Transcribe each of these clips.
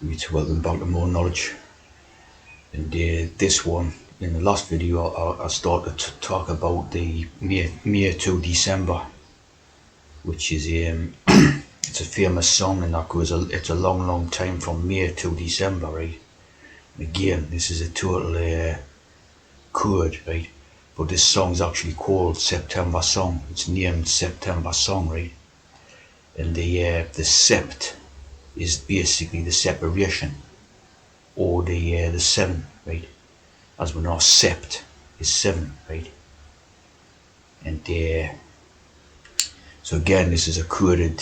Welcome back to More Knowledge. And this one, in the last video, I started to talk about the May to December, which is it's a famous song, and that goes it's a long time from May to December, right? Again, this is a total chord, right? But this song's actually called September Song. It's named September Song, right? And the sept is basically the separation, or the seven, right? As we know, sept is seven, right? And so again, this is a quoted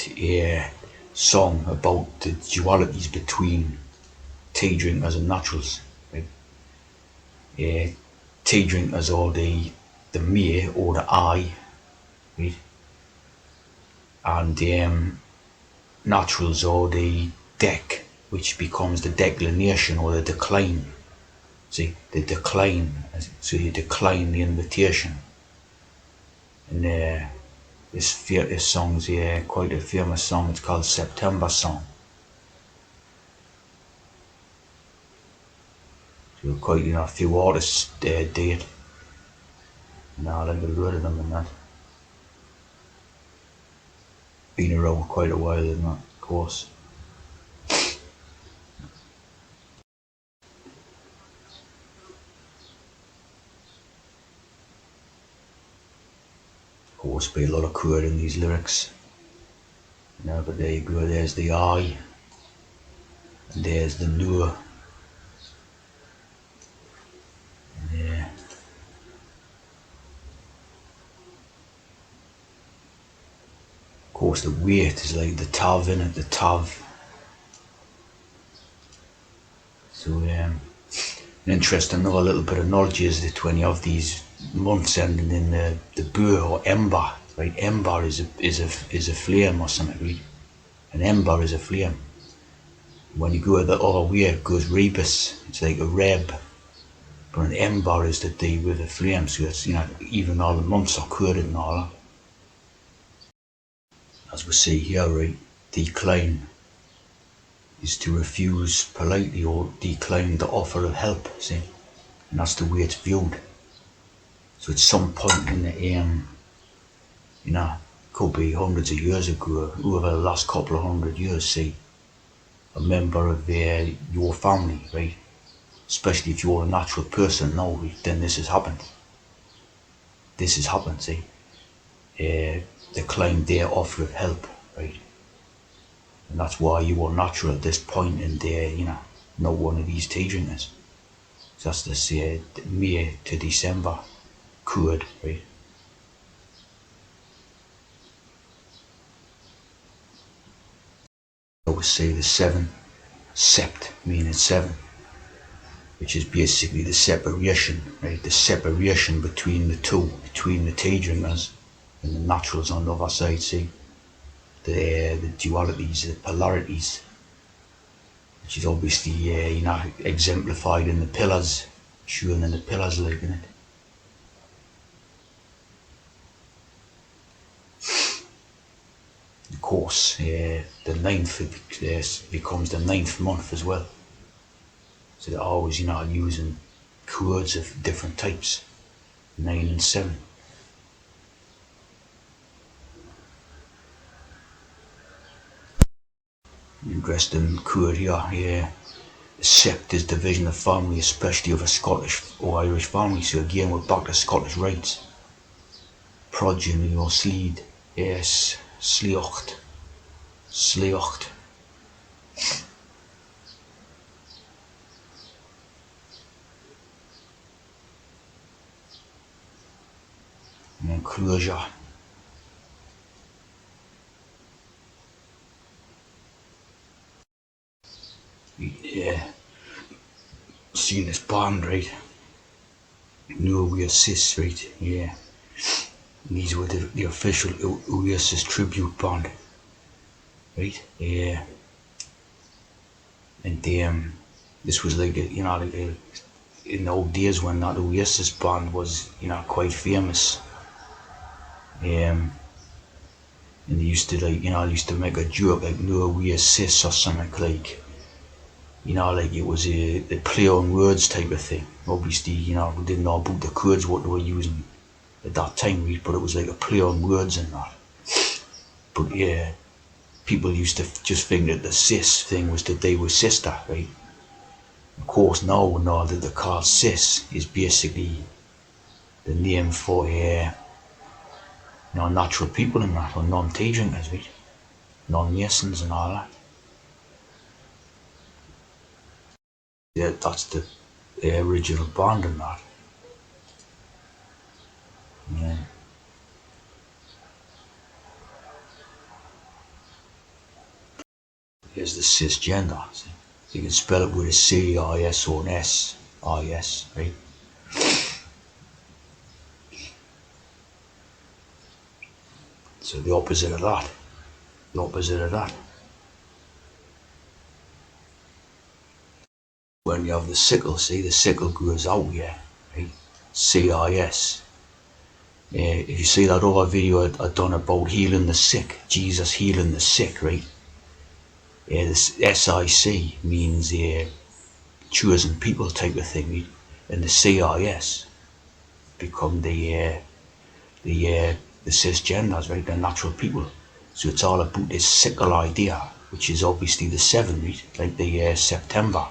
song about the dualities between tea drinkers and naturals, right? Tea drinkers are the me or the I, right? And naturals are the deck, which becomes the declination or the decline. See, the decline, so you decline the invitation. And this song's quite a famous song. It's called September Song. So quite a few artists did it. I like a lot of them and that. Been around quite a while and that, of course. Of course, be a lot of chord in these lyrics. But there you go. There's the I, and there's the nur. Yeah. Of course, the weight is like the tav in it, the tav. So an interesting a little bit of knowledge is that when you have these months ending in the bur or ember, right? Ember is a flame or something, right? An ember is a flame. When you go the other way, it goes rebus. It's like a reb. But an ember is the day with a flame, so it's even all the months are coded and all that. As we see here, right? Decline is to refuse politely or decline the offer of help, see? And that's the way it's viewed. So at some point in the could be hundreds of years ago, over the last couple of 100 years, see, a member of your family, right? Especially if you're a natural person now, then this has happened. This has happened, see. Declined their offer of help, right? And that's why you are natural at this point in there, not one of these tea drinkers. So that's this May to December chord, right? I would say the seven, sept meaning seven, which is basically the separation, right? The separation between the two, between the tea drinkers and the naturals on the other side, see? The dualities, the polarities, which is obviously exemplified in the pillars, shown in the pillars, like in it. Of course, the ninth becomes the ninth month as well. So they're always, using codes of different types, 9 and 7. Interesting code here. Sept is division of family, especially of a Scottish or Irish family. So again, we're back to Scottish rights. Progeny or sleed, yes, sliocht. And then closure. Yeah, seeing this band, right? No Oasis, right? Yeah. And these were the official Oasis tribute band, right? Yeah. And this was like in the old days when that Oasis band was quite famous. And they used to used to make a joke like no Oasis or something like. You know, like it was a play on words type of thing. Obviously, you know, we didn't know about the codes what they were using at that time, but it was like a play on words and that. But yeah, people used to just think that the cis thing was that they were sister, right? Of course, now we know that the called cis is basically the name for natural people and that, or non-tea drinkers, right? Non-masons and all that. Yeah, that's the original bond and that. Yeah. Here's the cisgender. See? You can spell it with a C-I-S or an S-I-S, right? So the opposite of that. The opposite of that. When you have the sickle, see, the sickle goes out, yeah, right? C-I-S. If you see that other video I done about healing the sick, Jesus healing the sick, right? This S-I-C means chosen people type of thing, right? And the C-I-S become the cisgenders, right? The natural people. So it's all about this sickle idea, which is obviously the seven, right? Like the September,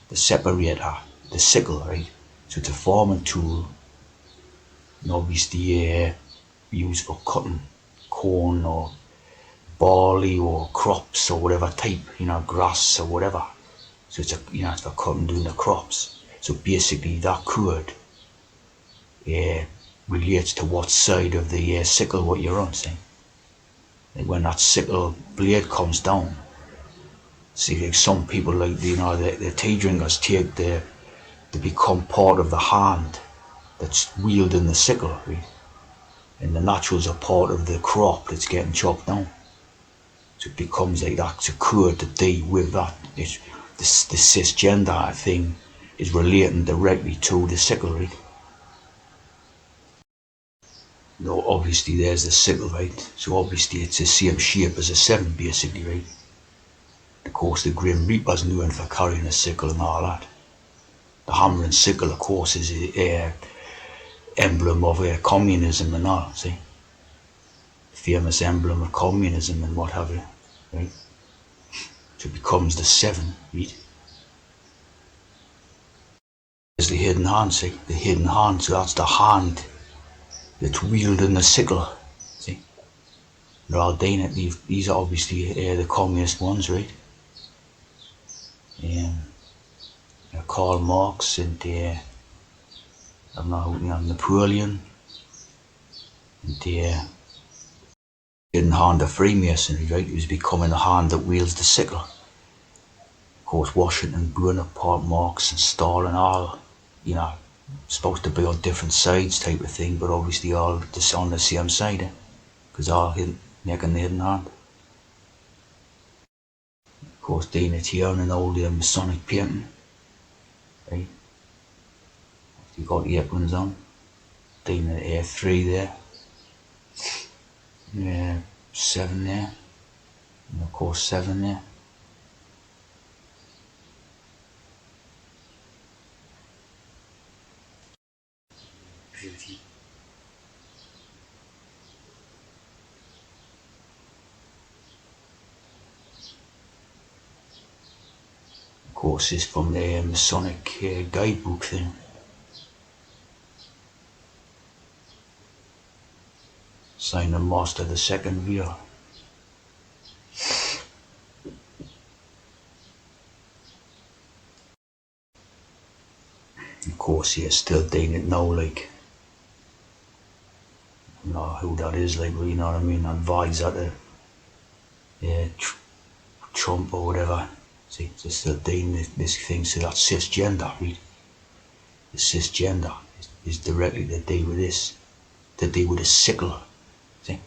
the separator, the sickle, right? So it's a farming tool, and obviously used for cutting corn or barley or crops or whatever type, grass or whatever. So it's for cutting doing the crops. So basically that cord uh, relates to what side of the sickle what you're on, see? Like when that sickle blade comes down, see, like some people, like the tea drinkers they become part of the hand that's wielding the sickle, right? And the naturals are part of the crop that's getting chopped down. So it becomes like that's a cord to deal with that. It's the cisgender thing is relating directly to the sickle, right? No, obviously there's the sickle, right? So obviously it's the same shape as a seven, basically, right? Of course, the Grim Reaper's known for carrying a sickle and all that. The hammer and sickle, of course, is a emblem of communism and all, see? Famous emblem of communism and what have you, right? So it becomes the seven, right? There's the hidden hand, see? The hidden hand, so that's the hand that's wielding the sickle, see? They're all doing it. These are obviously the communist ones, right? Karl Marx and Napoleon and hidden hand of Freemasonry, right? It was becoming the hand that wields the sickle. Of course, Washington, Bonaparte, Marx and Stalin, all, supposed to be on different sides type of thing, but obviously all just on the same side, because all making the hidden hand. Of course, doing it here in an old masonic painting, right? You got the aprons on, doing the A3 there, yeah, 7 there, and of course 7 there. Of course, it's from the Masonic guidebook thing. Signed the Master the Second Year. Of course, yeah, still doing it now, like, who that is, like, you know what I mean? Advisor to Trump or whatever. See, they're still doing this thing, so that's cisgender, right? The cisgender is directly to do with this, to do with a sickle, see?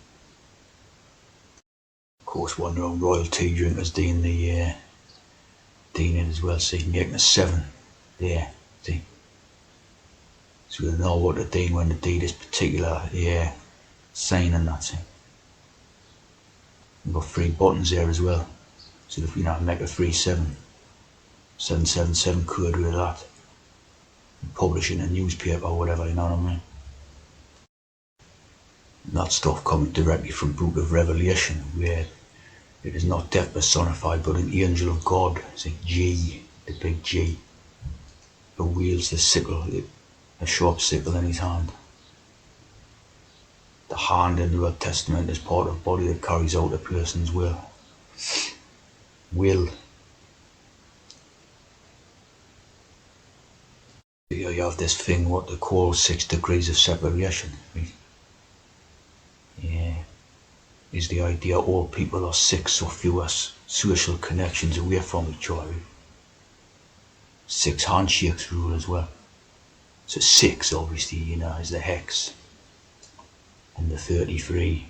Of course, one of our royal tea drinkers doing doing it as well, see, making a 7 there, see? So they know what they're doing when they do this particular sign and that, see? We've got 3 buttons there as well, so if make a 3-7. 777 could with that. And publish in a newspaper or whatever, you know what I mean? And that stuff coming directly from Book of Revelation, where it is not death personified, but an angel of God. It's a G, the big G, who wields the sickle, a sharp sickle in his hand. The hand in the Old Testament is part of the body that carries out a person's will. Here you have this thing, what they call 6 degrees of separation. Yeah, is the idea all people are 6 or fewer social connections away from each other. 6 handshakes rule as well. So 6 obviously, is the hex. And the 33.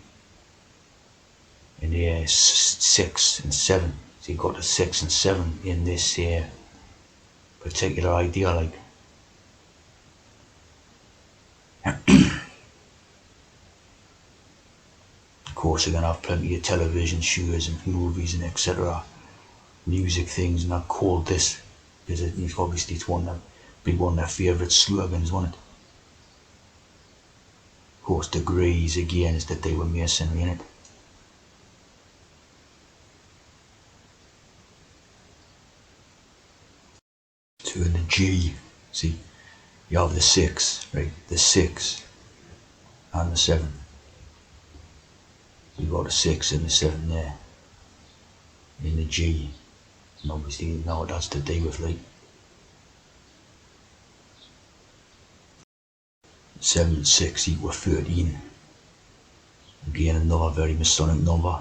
And the 6 and 7. So you've got the 6 and 7 in this particular idea, like. Of course, you're going to have plenty of television shows and movies and etc. Music things, and I've called this because obviously it's one of their favourite slogans, wasn't it? Of course, degrees again is that they were masonry in it. So in the G, see, you have the 6, right? The 6 and the 7. You've got a 6 and a 7 there in the G, and obviously now that's to do with like 7 and 6 equal 13. Again, another very Masonic number.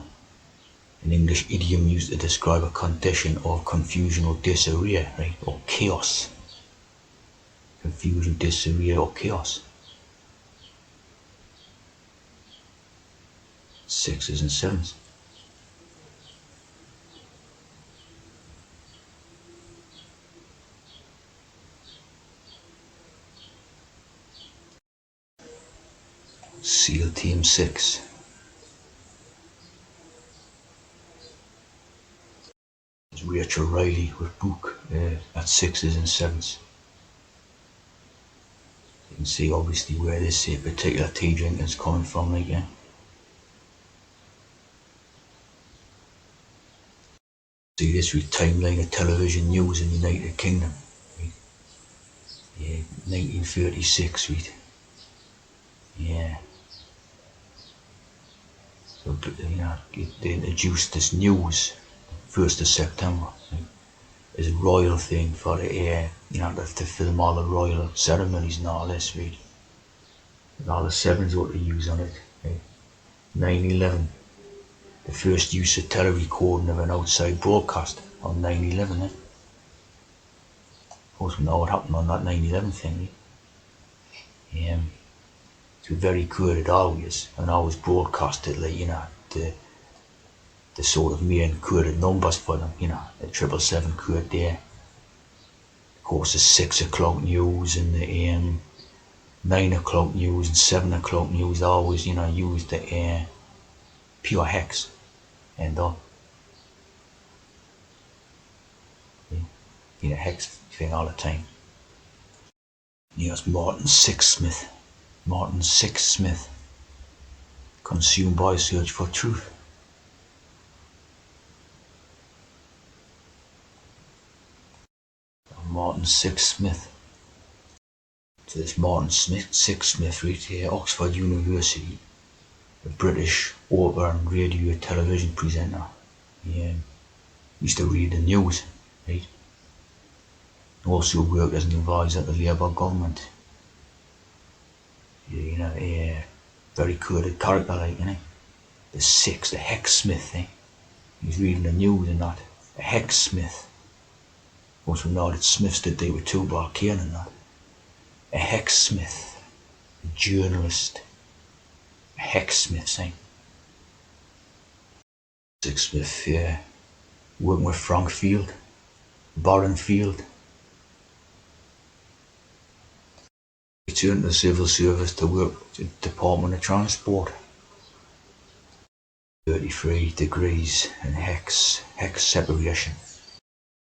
An English idiom used to describe a condition of confusion or disarray, right? Or chaos. Confusion, disarray, or chaos. 6s and 7s. SEAL Team 6. It's Rachel Riley with book at 6s and 7s. You can see obviously where this particular tea drink is coming from, like, yeah. See this with timeline of television news in the United Kingdom. Right? Yeah, 1936, right? Yeah. So, they introduced this news 1st of September. Right? It's a royal thing for the to film all the royal ceremonies and all this, right? And all the 7s what they use on it. Right? 9/11. The first use of telerecording of an outside broadcast on 9/11. Of course, we know what happened on that 9/11 thing. So very good at always, and always broadcasted like the sort of main coded numbers for them. The 777 code there. Of course, the 6 o'clock news and the 9 o'clock news and 7 o'clock news. They always use the pure hex and hex thing all the time. It's Martin Sixsmith. Martin Sixsmith. Consumed by search for truth. Martin Sixsmith. So this Martin Sixsmith right here, Oxford University, a British author and radio television presenter. He used to read the news, right? Also worked as an advisor to the Labour government. Very coded character, like, the 6, the Hex-Smith, He's reading the news and that. A Hex-Smith. Also know that Smiths that they were Tupac Kane and that. A Hex-Smith. A journalist. A Hex-Smith, Sixsmith, yeah. Working with Frank Field. Baron Field. Returned to the civil service to work at the Department of Transport. 33 degrees and hex separation.